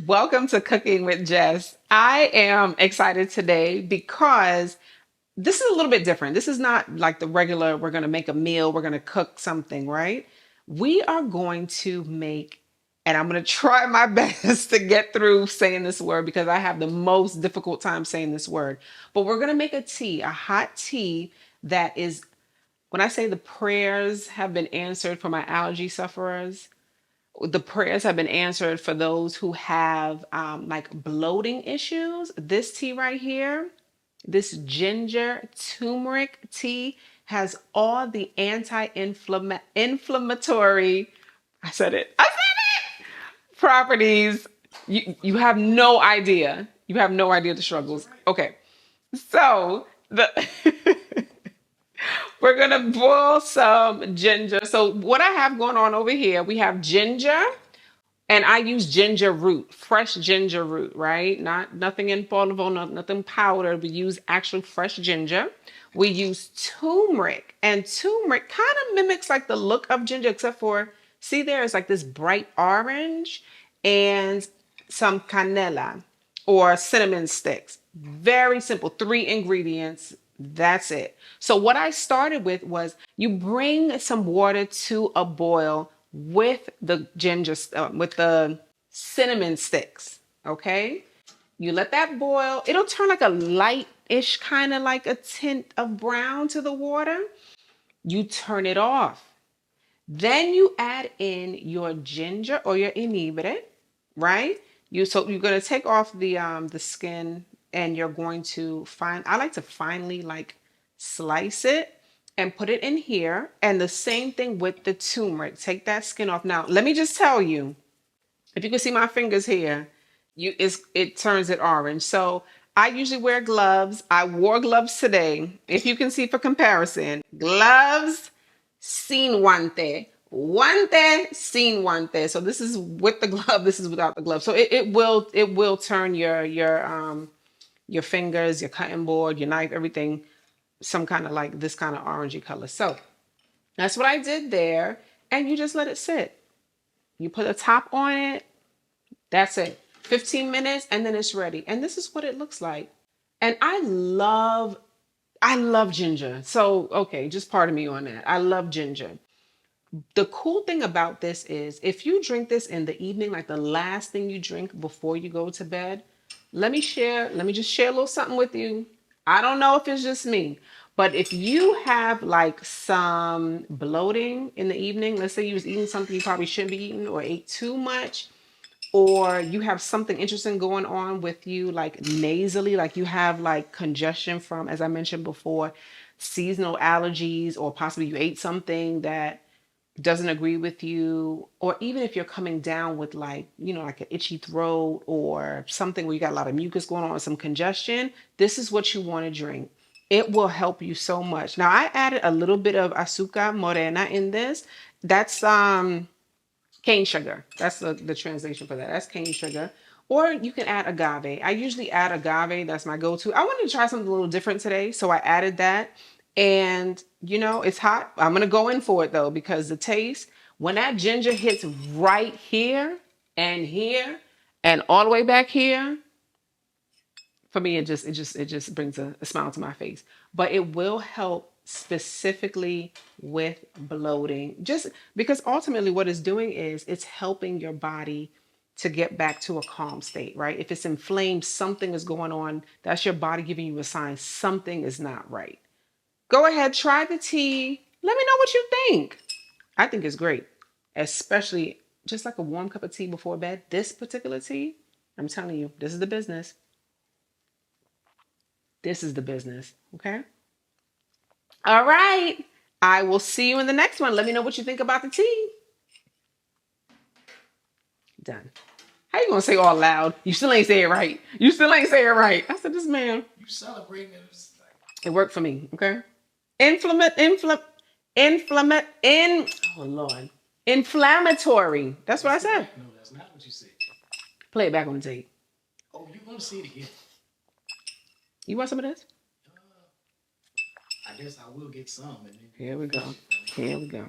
Welcome to Cooking with Jess. I am excited today because this is a little bit different. This is not like the regular, we're going to make a meal, we're going to cook something, right? We are going to make, and I'm going to try my best to get through saying this word because I have the most difficult time saying this word. But we're going to make a tea, a hot tea that is, when I say the prayers have been answered for my allergy sufferers, the prayers have been answered for those who have like bloating issues. This tea right here, this ginger turmeric tea, has all the anti-inflammatory, I said it, properties. You have no idea. You have no idea the struggles. Okay. So the we're gonna boil some ginger. So what I have going on over here, we have ginger. And I use ginger root, fresh ginger root, right? Not nothing in polvo, nothing powdered. We use actual fresh ginger. We use turmeric, and turmeric kind of mimics like the look of ginger, except for see there is like this bright orange and some canela or cinnamon sticks. Very simple, three ingredients. That's it. So what I started with was you bring some water to a boil with the with the cinnamon sticks. Okay. You let that boil. It'll turn like a light-ish kind of like a tint of brown to the water. You turn it off. Then you add in your ginger or your inebriate, right? You're gonna take off the skin and you're going to I like to finely like slice it and put it in here. And the same thing with the turmeric. Take that skin off. Now, let me just tell you, if you can see my fingers here, it turns it orange. So I usually wear gloves. I wore gloves today. If you can see for comparison, gloves sin guante. Guante sin guante. So this is with the glove, this is without the glove. So it will turn your fingers, your cutting board, your knife, everything some kind of like this kind of orangey color. So that's what I did there. And you just let it sit. You put a top on it. That's it. 15 minutes and then it's ready. And this is what it looks like. And I love ginger. So, okay, just pardon me on that. I love ginger. The cool thing about this is if you drink this in the evening, like the last thing you drink before you go to bed, let me just share a little something with you. I don't know if it's just me, but if you have like some bloating in the evening, let's say you was eating something you probably shouldn't be eating or ate too much, or you have something interesting going on with you, like nasally, like you have like congestion from, as I mentioned before, seasonal allergies, or possibly you ate something that doesn't agree with you, or even if you're coming down with like, like an itchy throat or something where you got a lot of mucus going on, or some congestion, this is what you want to drink. It will help you so much. Now I added a little bit of azúcar morena in this. That's cane sugar. That's the translation for that. That's cane sugar. Or you can add agave. I usually add agave. That's my go-to. I wanted to try something a little different today, so I added that. And it's hot. I'm gonna go in for it though, because the taste, when that ginger hits right here and all the way back here, for me it just brings a smile to my face. But it will help specifically with bloating, just because ultimately what it's doing is it's helping your body to get back to a calm state, right? If it's inflamed, something is going on. That's your body giving you a sign something is not right. Go ahead, try the tea. Let me know what you think. I think it's great, especially just like a warm cup of tea before bed. This particular tea, I'm telling you, this is the business. This is the business. Okay. All right. I will see you in the next one. Let me know what you think about the tea. Done. How you gonna say all loud? You still ain't say it right. You still ain't say it right. I said, this man. You celebrating it? It worked for me. Okay. Inflammate, oh Lord. Inflammatory. That's what I said. No, that's not what you said. Play it back on the tape. Oh, you want to see it again? You want some of this? I guess I will get some. Here we go. Here we go.